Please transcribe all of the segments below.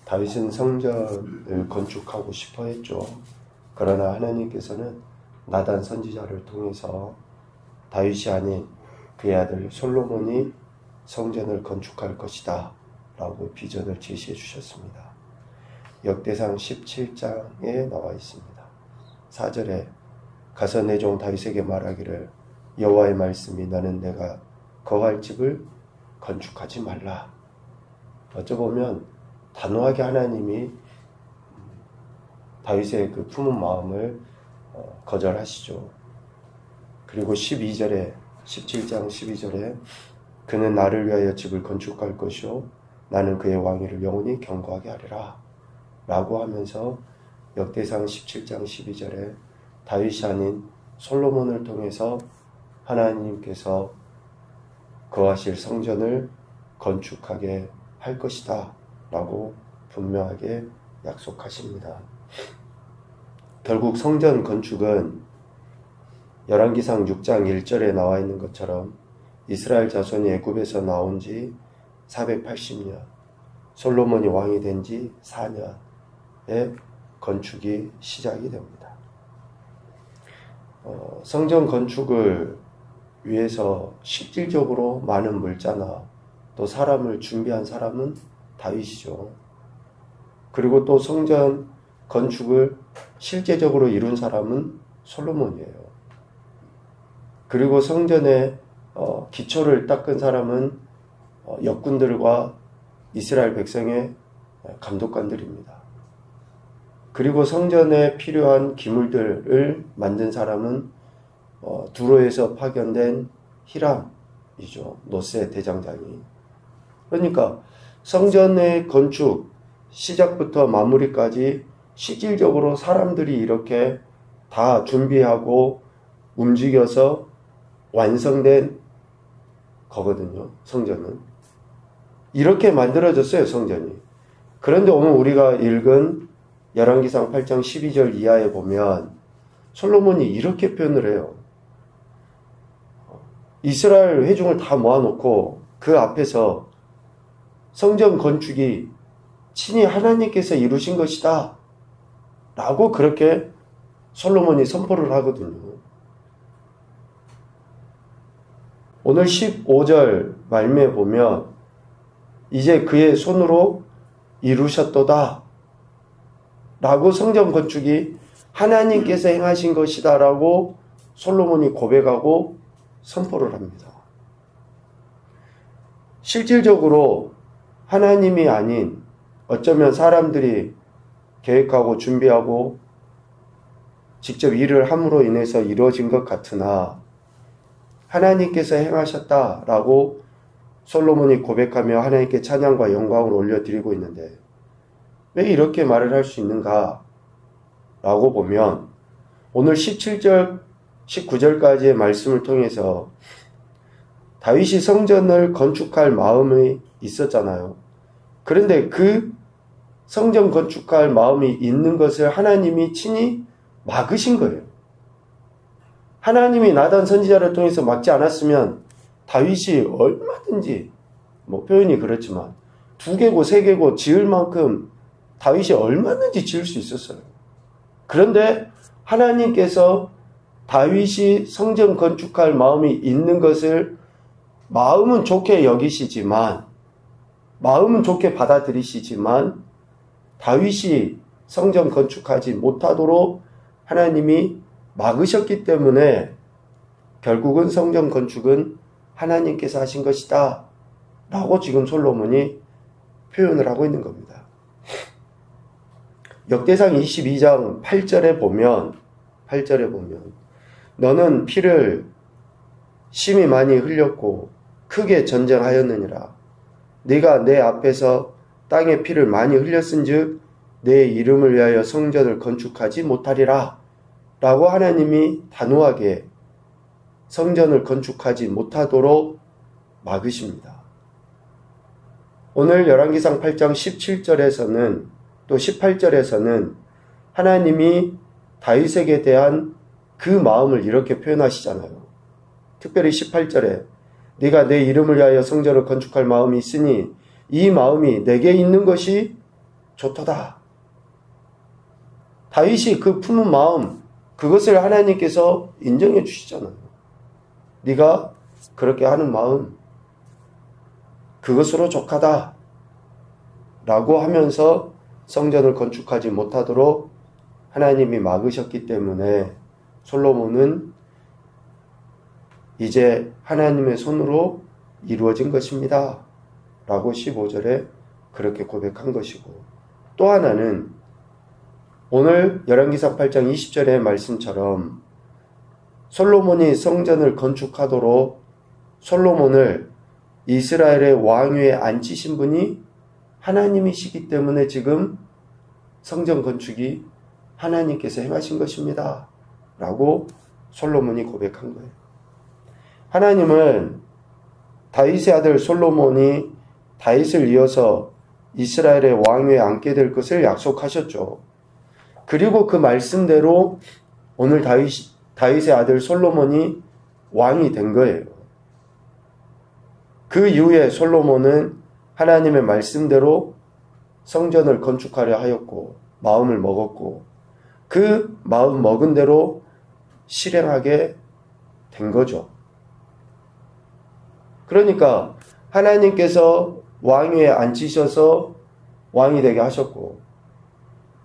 다윗은 성전을 건축하고 싶어 했죠. 그러나 하나님께서는 나단 선지자를 통해서 다윗이 아닌 그의 아들 솔로몬이 성전을 건축할 것이다 라고 비전을 제시해 주셨습니다. 역대상 17장에 나와 있습니다. 4절에 가서 내 종 다윗에게 말하기를 여호와의 말씀이 너는 내가 거할 집을 건축하지 말라. 어쩌보면 단호하게 하나님이 다윗의 그 품은 마음을 거절하시죠. 그리고 12절에 17장 12절에 그는 나를 위하여 집을 건축할 것이요 나는 그의 왕위를 영원히 견고하게 하리라 라고 하면서 역대상 17장 12절에 다윗이 아닌 솔로몬을 통해서 하나님께서 거하실 성전을 건축하게 할 것이다 라고 분명하게 약속하십니다. 결국 성전 건축은 열왕기상 6장 1절에 나와 있는 것처럼 이스라엘 자손이 애굽에서 나온 지 480년, 솔로몬이 왕이 된 지 4년에 건축이 시작이 됩니다. 성전 건축을 위해서 실질적으로 많은 물자나 또 사람을 준비한 사람은 다윗이죠. 그리고 또 성전 건축을 실제적으로 이룬 사람은 솔로몬이에요. 그리고 성전의 기초를 닦은 사람은 역군들과 이스라엘 백성의 감독관들입니다. 그리고 성전에 필요한 기물들을 만든 사람은 두로에서 파견된 히람이죠. 노세 대장장이. 그러니까 성전의 건축 시작부터 마무리까지 실질적으로 사람들이 이렇게 다 준비하고 움직여서 완성된 거거든요. 성전은. 이렇게 만들어졌어요. 성전이. 그런데 오늘 우리가 읽은 열왕기상 8장 12절 이하에 보면 솔로몬이 이렇게 표현을 해요. 이스라엘 회중을 다 모아놓고 그 앞에서 성전 건축이 친히 하나님께서 이루신 것이다 라고 그렇게 솔로몬이 선포를 하거든요. 오늘 15절 말미에 보면 이제 그의 손으로 이루셨도다 라고 성전 건축이 하나님께서 행하신 것이다 라고 솔로몬이 고백하고 선포를 합니다. 실질적으로 하나님이 아닌 어쩌면 사람들이 계획하고 준비하고 직접 일을 함으로 인해서 이루어진 것 같으나 하나님께서 행하셨다라고 솔로몬이 고백하며 하나님께 찬양과 영광을 올려드리고 있는데 왜 이렇게 말을 할 수 있는가 라고 보면 오늘 17절 19절까지의 말씀을 통해서 다윗이 성전을 건축할 마음이 있었잖아요. 그런데 그 성전 건축할 마음이 있는 것을 하나님이 친히 막으신 거예요. 하나님이 나단 선지자를 통해서 막지 않았으면 다윗이 얼마든지 표현이 그렇지만 2개고 3개고 지을 만큼 다윗이 얼마든지 지을 수 있었어요. 그런데 하나님께서 다윗이 성전 건축할 마음이 있는 것을 마음은 좋게 여기시지만 마음은 좋게 받아들이시지만 다윗이 성전 건축하지 못하도록 하나님이 막으셨기 때문에 결국은 성전 건축은 하나님께서 하신 것이다 라고 지금 솔로몬이 표현을 하고 있는 겁니다. 역대상 22장 8절에 보면 너는 피를 심히 많이 흘렸고 크게 전쟁하였느니라. 네가 내 앞에서 땅에 피를 많이 흘렸은즉 내 이름을 위하여 성전을 건축하지 못하리라 라고 하나님이 단호하게 성전을 건축하지 못하도록 막으십니다. 오늘 열왕기상 8장 17절에서는 또 18절에서는 하나님이 다윗에게 대한 그 마음을 이렇게 표현하시잖아요. 특별히 18절에 네가 내 이름을 위하여 성전을 건축할 마음이 있으니 이 마음이 내게 있는 것이 좋도다. 다윗이 그 품은 마음, 그것을 하나님께서 인정해 주시잖아요. 네가 그렇게 하는 마음, 그것으로 족하다. 라고 하면서 성전을 건축하지 못하도록 하나님이 막으셨기 때문에 솔로몬은 이제 하나님의 손으로 이루어진 것입니다. 라고 15절에 그렇게 고백한 것이고, 또 하나는 오늘 열왕기상 8장 20절의 말씀처럼 솔로몬이 성전을 건축하도록 솔로몬을 이스라엘의 왕 위에 앉히신 분이 하나님이시기 때문에 지금 성전 건축이 하나님께서 행하신 것입니다. 라고 솔로몬이 고백한 거예요. 하나님은 다윗의 아들 솔로몬이 다윗을 이어서 이스라엘의 왕 위에 앉게 될 것을 약속하셨죠. 그리고 그 말씀대로 오늘 다윗의 아들 솔로몬이 왕이 된 거예요. 그 이후에 솔로몬은 하나님의 말씀대로 성전을 건축하려 하였고 마음을 먹었고 그 마음 먹은 대로 실행하게 된 거죠. 그러니까 하나님께서 왕위에 앉히셔서 왕이 되게 하셨고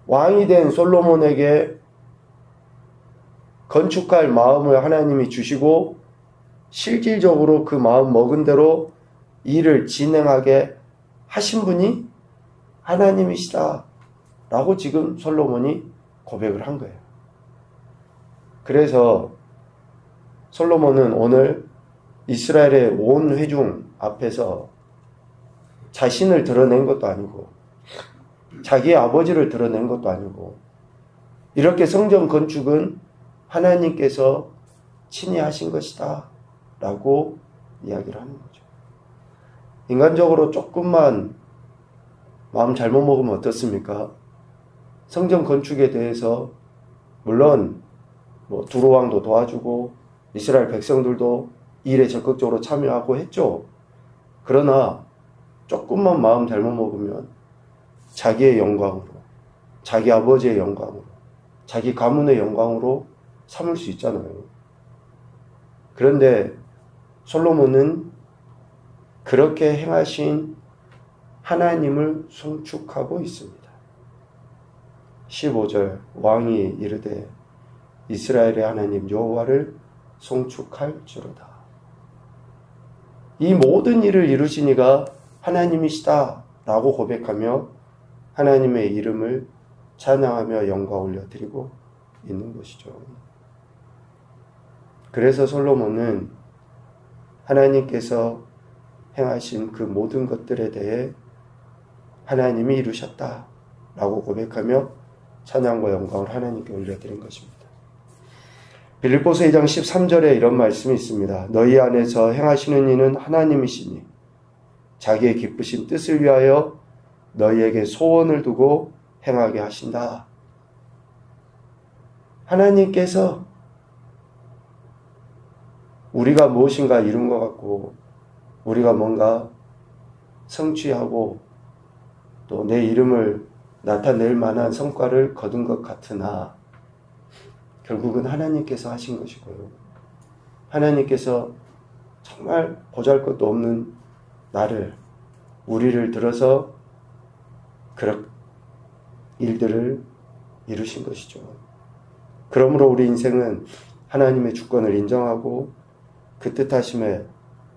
왕이 된 솔로몬에게 건축할 마음을 하나님이 주시고 실질적으로 그 마음 먹은 대로 일을 진행하게 하신 분이 하나님이시다 라고 지금 솔로몬이 고백을 한 거예요. 그래서 솔로몬은 오늘 이스라엘의 온 회중 앞에서 자신을 드러낸 것도 아니고 자기의 아버지를 드러낸 것도 아니고 이렇게 성전 건축은 하나님께서 친히 하신 것이다 라고 이야기를 하는 거죠. 인간적으로 조금만 마음 잘못 먹으면 어떻습니까? 성전 건축에 대해서 물론 두로왕도 도와주고 이스라엘 백성들도 일에 적극적으로 참여하고 했죠. 그러나 조금만 마음 잘못 먹으면 자기의 영광으로, 자기 아버지의 영광으로, 자기 가문의 영광으로 삼을 수 있잖아요. 그런데 솔로몬은 그렇게 행하신 하나님을 송축하고 있습니다. 15절 왕이 이르되 이스라엘의 하나님 여호와를 송축할지로다. 이 모든 일을 이루신 이가 하나님이시다 라고 고백하며 하나님의 이름을 찬양하며 영광 올려드리고 있는 것이죠. 그래서 솔로몬은 하나님께서 행하신 그 모든 것들에 대해 하나님이 이루셨다 라고 고백하며 찬양과 영광을 하나님께 올려드린 것입니다. 빌립보서 2장 13절에 이런 말씀이 있습니다. 너희 안에서 행하시는 이는 하나님이시니 자기의 기쁘신 뜻을 위하여 너희에게 소원을 두고 행하게 하신다. 하나님께서 우리가 무엇인가 이룬 것 같고 우리가 뭔가 성취하고 또 내 이름을 나타낼 만한 성과를 거둔 것 같으나 결국은 하나님께서 하신 것이고요. 하나님께서 정말 보잘것도 없는 나를, 우리를 들어서 그런 일들을 이루신 것이죠. 그러므로 우리 인생은 하나님의 주권을 인정하고 그 뜻하심에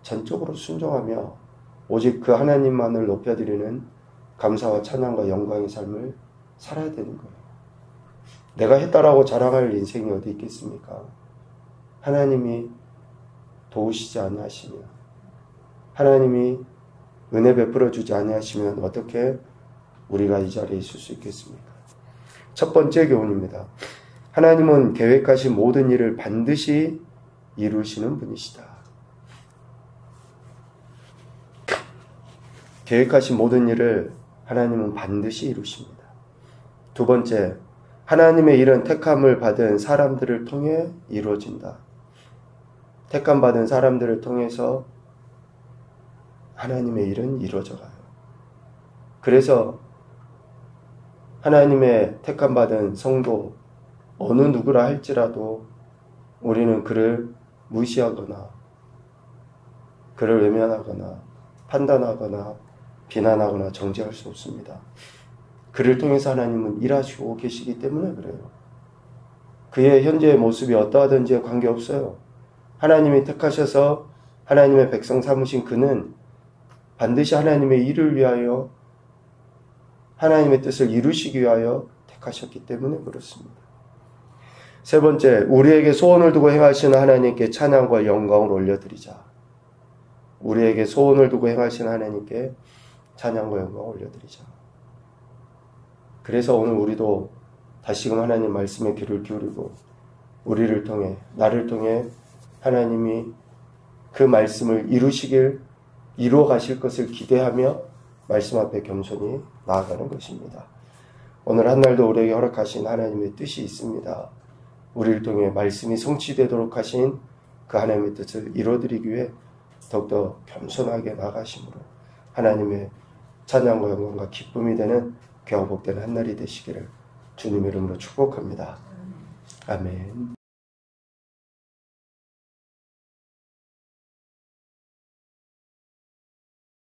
전적으로 순종하며 오직 그 하나님만을 높여드리는 감사와 찬양과 영광의 삶을 살아야 되는 거예요. 내가 했다라고 자랑할 인생이 어디 있겠습니까? 하나님이 도우시지 아니하시며 하나님이 은혜 베풀어 주지 아니하시면 어떻게 우리가 이 자리에 있을 수 있겠습니까? 첫 번째 교훈입니다. 하나님은 계획하신 모든 일을 반드시 이루시는 분이시다. 계획하신 모든 일을 하나님은 반드시 이루십니다. 두 번째, 하나님의 일은 택함을 받은 사람들을 통해 이루어진다. 택함 받은 사람들을 통해서 하나님의 일은 이루어져 가요. 그래서 하나님의 택함받은 성도 어느 누구라 할지라도 우리는 그를 무시하거나 그를 외면하거나 판단하거나 비난하거나 정죄할 수 없습니다. 그를 통해서 하나님은 일하시고 계시기 때문에 그래요. 그의 현재의 모습이 어떠하든지 관계없어요. 하나님이 택하셔서 하나님의 백성 삼으신 그는 반드시 하나님의 일을 위하여 하나님의 뜻을 이루시기 위하여 택하셨기 때문에 그렇습니다. 세 번째, 우리에게 소원을 두고 행하시는 하나님께 찬양과 영광을 올려드리자. 우리에게 소원을 두고 행하시는 하나님께 찬양과 영광을 올려드리자. 그래서 오늘 우리도 다시금 하나님 말씀에 귀를 기울이고 우리를 통해, 나를 통해 하나님이 그 말씀을 이루어 가실 것을 기대하며 말씀 앞에 겸손히 나아가는 것입니다. 오늘 한 날도 우리에게 허락하신 하나님의 뜻이 있습니다. 우리를 통해 말씀이 성취되도록 하신 그 하나님의 뜻을 이루어드리기 위해 더욱더 겸손하게 나아가심으로 하나님의 찬양과 영광과 기쁨이 되는 귀하고 복되는 한 날이 되시기를 주님의 이름으로 축복합니다. 아멘.